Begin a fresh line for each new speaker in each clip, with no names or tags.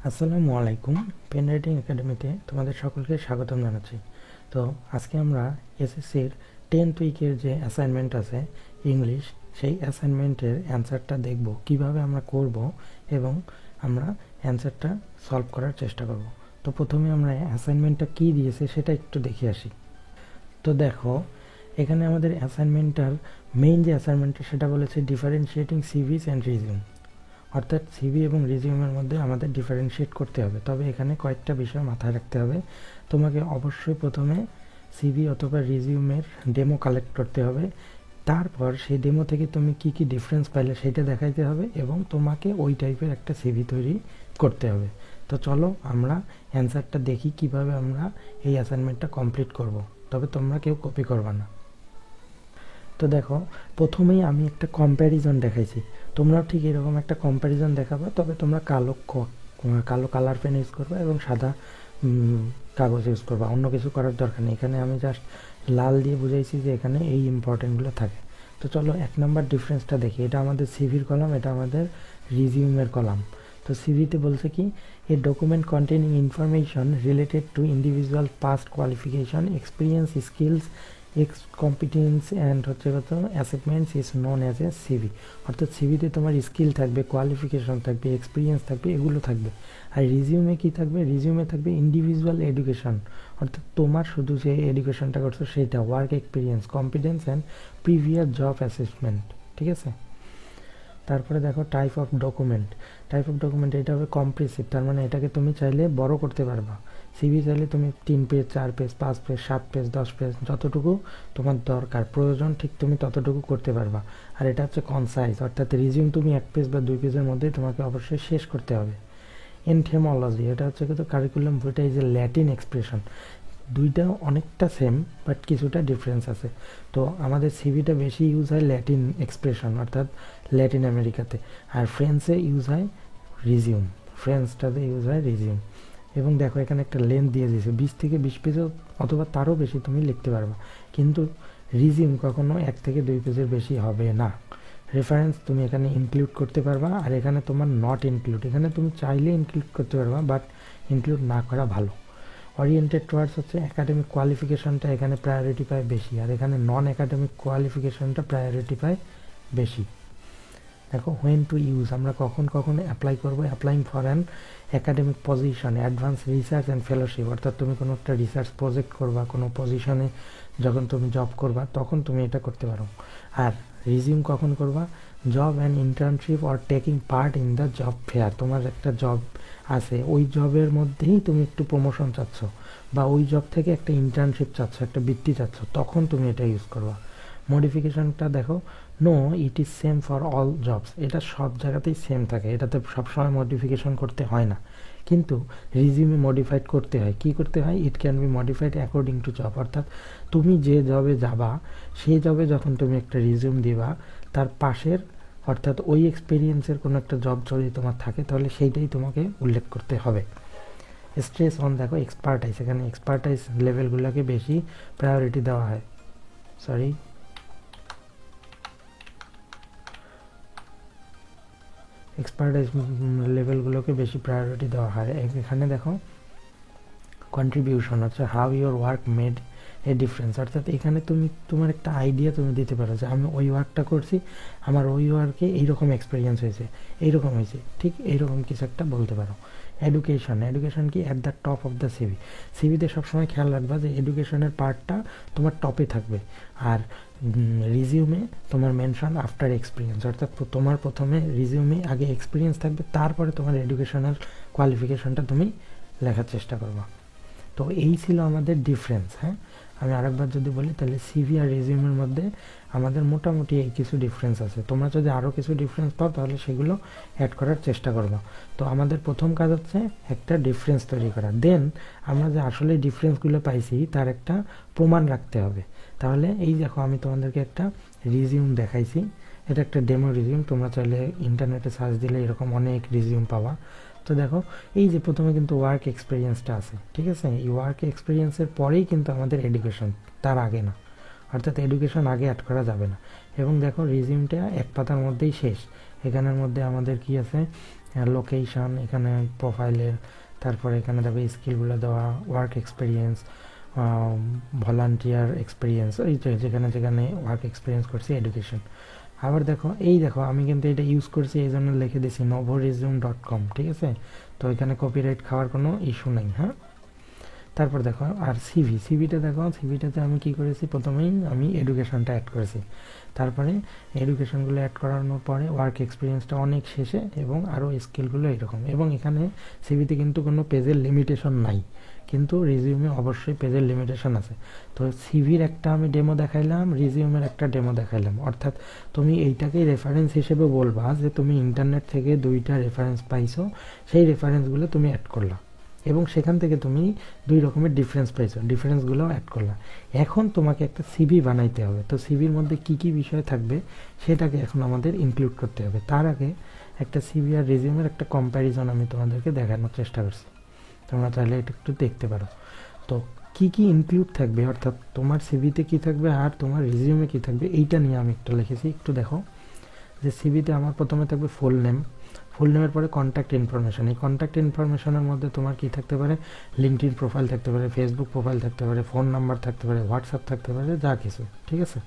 আসসালামু আলাইকুম। Pen writing একাডেমিতে তোমাদের সকলকে স্বাগতম জানাচ্ছি। তো আজকে আমরা এসএসসির 10th উইকের যে অ্যাসাইনমেন্ট আছে ইংলিশ, সেই অ্যাসাইনমেন্টের অ্যান্সারটা দেখব কিভাবে আমরা করব এবং আমরা অ্যান্সারটা সলভ করার চেষ্টা করব। তো প্রথমে আমরা অ্যাসাইনমেন্টটা কী দিয়েছে সেটা একটু দেখে আসি। তো দেখো, এখানে আমাদের অ্যাসাইনমেন্টটার মেইন যে অ্যাসাইনমেন্টটা সেটা বলেছে ডিফারেন্সিয়েটিং সিভিস অ্যান্ড রিজিউম, অর্থাৎ সিভি এবং রিজিউমের মধ্যে আমাদের ডিফারেন্সিয়েট করতে হবে। তবে এখানে কয়েকটা বিষয় মাথায় রাখতে হবে। তোমাকে অবশ্যই প্রথমে সিভি অথবা রিজিউমের ডেমো কালেক্ট করতে হবে, তারপর সেই ডেমো থেকে তুমি কি কি ডিফারেন্স পাইলে সেটা দেখাইতে হবে এবং তোমাকে ওই টাইপের একটা সিভি তৈরি করতে হবে। তো চলো আমরা অ্যান্সারটা দেখি কিভাবে আমরা এই অ্যাসাইনমেন্টটা কমপ্লিট করব। তবে তোমরা কেউ কপি করবা না। তো দেখো, প্রথমেই আমি একটা কম্প্যারিজন দেখাইছি, তোমরাও ঠিক এরকম একটা কম্প্যারিজন দেখাবা। তবে তোমরা কালো কালার পেন ইউজ করবা এবং সাদা কাগজ ইউজ করবা, অন্য কিছু করার দরকার নেই। এখানে আমি জাস্ট লাল দিয়ে বুঝাইছি যে এখানে এই ইম্পর্টেন্টগুলো থাকে। তো চলো 1 নম্বর ডিফারেন্সটা দেখি। এটা আমাদের সিভির কলাম, এটা আমাদের রিজিউমের কলাম। তো সিভিতে বলছে কি, a document containing information related to individual past qualification, experience, skills, competence and হচ্ছে কত achievements is known as a CV. অর্থাৎ সিভিতে তোমার স্কিল থাকবে, কোয়ালিফিকেশন থাকবে, এক্সপিরিয়েন্স থাকবে, এগুলো থাকবে। আর রিজিউমে কি থাকবে? রিজিউমে থাকবে ইন্ডিভিজুয়াল এডুকেশন, অর্থাৎ তোমার শুধু যে এডুকেশনটা করছো সেটা, work experience, competence and previous job assessment. ঠিক আছে। তারপরে দেখো type of document. Type of document এটা হবে কম্প্রেসিভ, তার মানে এটাকে তুমি চাইলে বড় করতে পারবা। সিভি চাইলে তুমি 3 page, 4 page, 5 page, 7 page, 10 page, যতটুকু তোমার দরকার প্রয়োজন ঠিক তুমি ততটুকু করতে পারবা। আর এটা হচ্ছে কনসাইজ, অর্থাৎ রিজিউম তুমি 1 পেজ বা 2 পেজের মধ্যেই তোমাকে অবশ্যই শেষ করতে হবে। এনথেমোলজি, এটা হচ্ছে কিন্তু curriculum Vita is a Latin expression. দুইটা অনেকটা সেম, বাট কিছুটা ডিফারেন্স আছে। তো আমাদের সিভিটা বেশি ইউজ হয় ল্যাটিন এক্সপ্রেশন, অর্থাৎ ল্যাটিন আমেরিকাতে। আর ফ্রেন্সে ইউজ হয় রিজিউম, ফ্রেন্সটাতে ইউজ হয় রিজিউম। এবং দেখো এখানে একটা লেন্থ দিয়ে দিয়েছে, 20 থেকে 20 পেজও অথবা তারও বেশি তুমি লিখতে পারবা। কিন্তু রিজিউম কখনো 1 থেকে 2 পেজের বেশি হবে না। রেফারেন্স তুমি এখানে ইনক্লুড করতে পারবা, আর এখানে তোমার নট ইনক্লুড, এখানে তুমি চাইলে ইনক্লুড করতে পারবা, বাট ইনক্লুড না করা ভালো। ওরিয়েন্টেড টুয়ার্ডস হচ্ছে একাডেমিক কোয়ালিফিকেশনটা এখানে প্রায়োরিটি পায় বেশি, আর এখানে নন একাডেমিক কোয়ালিফিকেশনটা প্রায়োরিটি পায় বেশি। দেখো হোয়েন টু ইউজ, আমরা কখন কখন অ্যাপ্লাই করবো। Applying for an academic position, advance research and fellowship, অর্থাৎ তুমি কোনো একটা রিসার্চ প্রজেক্ট করবা, কোনো পজিশনে যখন তুমি জব করবা তখন তুমি এটা করতে পারো। আর রিজিউম কখন করবা? Job and internship or taking part in the job fair, তোমার একটা জব আছে, ওই জবের মধ্যেই তুমি একটু প্রমোশন চাচ্ছ বা ওই জব থেকে একটা ইন্টার্নশিপ চাচ্ছ, একটা বৃত্তি চাচ্ছ, তখন তুমি এটা ইউজ করবা। মডিফিকেশনটা দেখো, no it is same for all jobs, এটা সব জায়গাতেই সেম থাকে, এটাতে সবসময় মডিফিকেশন করতে হয় না। কিন্তু রিজিউমে মডিফাইড করতে হয়। কি করতে হয়? It can be modified according to job, অর্থাৎ তুমি যে জবে যাবা সেই জবে যখন তুমি একটা রিজিউম দিবা, তার পাশের অর্থাৎ ওই এক্সপিরিয়েন্সের কোনো একটা জব যদি তোমার থাকে তাহলে সেইটাই তোমাকে উল্লেখ করতে হবে। স্ট্রেস অন, দেখো এক্সপার্টাইজ, এখানে এক্সপার্টাইজ লেভেলগুলোকে বেশি প্রায়োরিটি দেওয়া হয়। সরি, এক্সপার্টাইজ লেভেলগুলোকে বেশি প্রায়োরিটি দেওয়া হয়। এখানে দেখো কন্ট্রিবিউশন হচ্ছে how your work made a difference, অর্থাৎ এখানে তুমি তোমার একটা আইডিয়া তুমি দিতে পারো যে আমি ওই ওয়ার্কটা করছি, আমার ওই ওয়ার্কে এইরকম এক্সপিরিয়েন্স হয়েছে, এইরকম হয়েছে, ঠিক এইরকম কিছু একটা বলতে পারো। এডুকেশন, এডুকেশন কি at the top of the CV, সিভিতে সবসময় খেয়াল রাখবা যে এডুকেশনের পার্টটা তোমার টপে থাকবে। আর রিজিউমে তোমার মেনশন আফটার এক্সপিরিয়েন্স, অর্থাৎ তোমার প্রথমে রিজিউমে আগে এক্সপিরিয়েন্স থাকবে, তারপরে তোমার এডুকেশনাল কোয়ালিফিকেশনটা তুমি লেখার চেষ্টা করবা। তো এই ছিল আমাদের ডিফারেন্স। হ্যাঁ, আমি আরেকবার যদি বলি তাহলে সিভি আর রিজিউমের মধ্যে আমাদের মোটামুটি এই কিছু ডিফারেন্স আছে। তোমরা যদি আরও কিছু ডিফারেন্স পাও তাহলে সেগুলো অ্যাড করার চেষ্টা করবো। তো আমাদের প্রথম কাজ হচ্ছে একটা ডিফারেন্স তৈরি করা, দেন আমরা যে আসলে ডিফারেন্সগুলো পাইছি তার একটা প্রমাণ রাখতে হবে। তাহলে এই দেখো আমি তোমাদেরকে একটা রিজিউম দেখাইছি, এটা একটা ডেমো রিজিউম, তোমরা চাইলে ইন্টারনেটে সার্চ দিলে এরকম অনেক রিজিউম পাওয়া। তো দেখো এই যে প্রথমে কিন্তু ওয়ার্ক এক্সপিরিয়েন্সটা আছে, ঠিক আছে, এই ওয়ার্ক এক্সপিরিয়েন্সের পরেই কিন্তু আমাদের এডুকেশন, তার আগে না, অর্থাৎ এডুকেশন আগে অ্যাড করা যাবে না। এবং দেখো রিজিউমটা 1 পাতার মধ্যেই শেষ। এখানের মধ্যে আমাদের কি আছে, লোকেশন, এখানে প্রোফাইলের, তারপরে এখানে দেখো স্কিলগুলো দেওয়া, ওয়ার্ক এক্সপিরিয়েন্স, ভলান্টিয়ার এক্সপিরিয়েন্স, এই তো যেখানে যেখানে ওয়ার্ক এক্সপিরিয়েন্স করছি, এডুকেশন। আবার দেখো এই দেখো আমি কিন্তু এটা ইউজ করছি এই জন্য লিখে দিছি novoresume.com, ঠিক আছে? তো এখানে কপিরাইট খাওয়ার কোনো ইস্যু নেই। হ্যাঁ, তারপর দেখো আর সিভিটা দেখো, সিভিটাতে আমি কি করেছি, প্রথমেই আমি এডুকেশনটা অ্যাড করেছি, তারপরে এডুকেশনগুলো অ্যাড করানোর পরে ওয়ার্ক এক্সপিরিয়েন্সটা অনেক শেষে, এবং আরও স্কিলগুলো এরকম। এবং এখানে সিভিতে কিন্তু কোনো পেজের লিমিটেশন নাই, কিন্তু রিজিউমে অবশ্যই পেজের লিমিটেশন আছে। তো সিভির একটা আমি ডেমো দেখাইলাম, রিজিউমের একটা ডেমো দেখাইলাম, অর্থাৎ তুমি এইটাকেই রেফারেন্স হিসেবে বলবা যে তুমি ইন্টারনেট থেকে 2টা রেফারেন্স পাইছো, সেই রেফারেন্সগুলো তুমি অ্যাড করলা, এবং সেখান থেকে তুমি 2 রকমের ডিফারেন্স পাইছো, ডিফারেন্সগুলোও অ্যাড করলা। এখন তোমাকে একটা সিভি বানাইতে হবে। তো সিভির মধ্যে কি কি বিষয় থাকবে সেটাকে এখন আমাদের ইনক্লুড করতে হবে। তার আগে একটা সিভি আর রিজিউমের একটা কম্প্যারিজন আমি তোমাদেরকে দেখানোর চেষ্টা করছি, তোমরা চাইলে এটা একটু দেখতে পারো। তো কি কি ইনক্লুড থাকবে, অর্থাৎ তোমার সিভিতে কি থাকবে আর তোমার রিজিউমে কি থাকবে, এইটা নিয়ে আমি একটু লিখেছি। একটু দেখো যে সিভিতে আমার প্রথমে থাকবে ফুল নেম, ফুল নেমের পরে কন্ট্যাক্ট ইনফরমেশন। এই কন্ট্যাক্ট ইনফরমেশনের মধ্যে তোমার কি থাকতে পারে, লিঙ্কডইন প্রোফাইল থাকতে পারে, ফেসবুক প্রোফাইল থাকতে পারে, ফোন নাম্বার থাকতে পারে, হোয়াটসঅ্যাপ থাকতে পারে, যা কিছু, ঠিক আছে?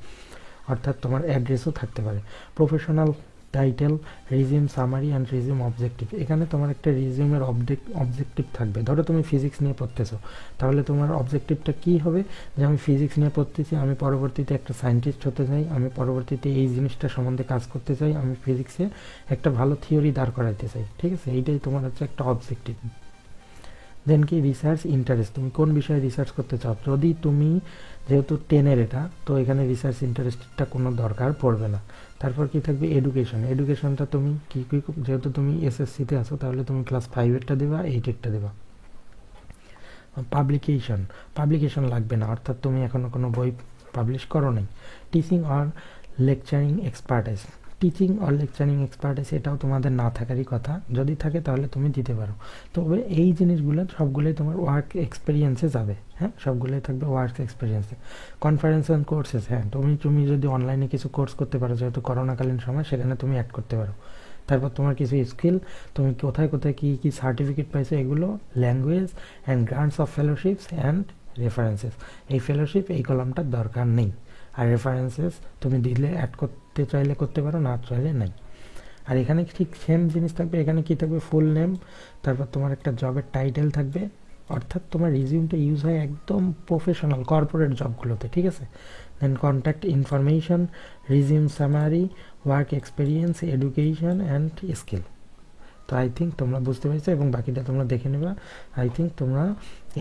অর্থাৎ তোমার অ্যাড্রেসও থাকতে পারে। Professional title, resume summary and resume objective. এখানে তোমার একটা রিজিউমের অবজেক্টিভ থাকবে। ধরো তুমি ফিজিক্স নিয়ে পড়তেছো, তাহলে তোমার অবজেক্টিভটা কী হবে, যে আমি ফিজিক্স নিয়ে পড়তেছি, আমি পরবর্তীতে একটা সায়েন্টিস্ট হতে চাই, আমি পরবর্তীতে এই জিনিসটা সম্বন্ধে কাজ করতে চাই, আমি ফিজিক্সে একটা ভালো থিওরি দাঁড় করাইতে চাই, ঠিক আছে? এইটাই তোমার হচ্ছে একটা অবজেক্টিভ। দেন কি রিসার্চ ইন্টারেস্ট, তুমি কোন বিষয়ে রিসার্চ করতে চাও। যদি তুমি যেহেতু 10-এর এটা, তো এখানে রিসার্চ ইন্টারেস্টটা কোনো দরকার পড়বে না। তারপর কি থাকবে এডুকেশন, এডুকেশনটা তুমি কি কি, যেহেতু তুমি এসএসসিতে আসো তাহলে তুমি ক্লাস 5-এরটা দেবা, 8-এরটা দেবা। পাবলিকেশন, পাবলিকেশন লাগবে না, অর্থাৎ তুমি এখনও কোনো বই পাবলিশ করো নাই। Teaching or lecturing expertise, teaching or lecturing expertise এটাও তোমাদের না থাকারই কথা, যদি থাকে তাহলে তুমি দিতে পারো। তবে এই জিনিসগুলো সবগুলোই তোমার ওয়ার্ক এক্সপিরিয়েন্সে যাবে। হ্যাঁ, সবগুলোই থাকবে ওয়ার্ক এক্সপিরিয়েন্সে। কনফারেন্স অ্যান্ড কোর্সেস, হ্যাঁ তুমি যদি অনলাইনে কিছু কোর্স করতে পারো, যেহেতু করোনাকালীন সময়, সেখানে তুমি অ্যাড করতে পারো। তারপর তোমার কিছু স্কিল, তুমি কোথায় কোথায় কী কী সার্টিফিকেট পাইছো এগুলো, language and grants of fellowships and references. এই ফেলোশিপ এই কলামটার দরকার নেই, আর রেফারেন্সেস তুমি দিলে অ্যাড করতে চাইলে করতে পারো, না চাইলে নাই। আর এখানে ঠিক সেম জিনিস থাকবে, এখানে কি থাকবে, ফুল নেম, তারপর তোমার একটা জবের টাইটেল থাকবে, অর্থাৎ তোমার রিজিউমটা ইউজ হয় একদম প্রফেশনাল কর্পোরেট জবগুলোতে, ঠিক আছে? Then contact information, resume summary, work experience, education and skill. তো আই থিঙ্ক তোমরা বুঝতে পেরেছো, এবং বাকিটা তোমরা দেখে নেবা। আই থিঙ্ক তোমরা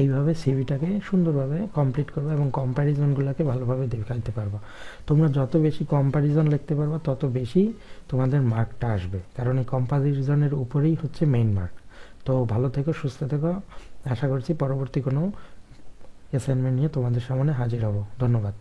এইভাবে সিভিটাকে সুন্দরভাবে কমপ্লিট করবে এবং কম্প্যারিজনগুলোকে ভালোভাবে দেখাইতে পারবা। তোমরা যত বেশি কম্প্যারিজন লিখতে পারবা তত বেশি তোমাদের মার্কটা আসবে, কারণ এই কম্প্যারিজনের উপরেই হচ্ছে মেইন মার্ক। তো ভালো থেকো, সুস্থ থেকো, আশা করছি পরবর্তী কোনো অ্যাসাইনমেন্ট নিয়ে তোমাদের সামনে হাজির হব। ধন্যবাদ।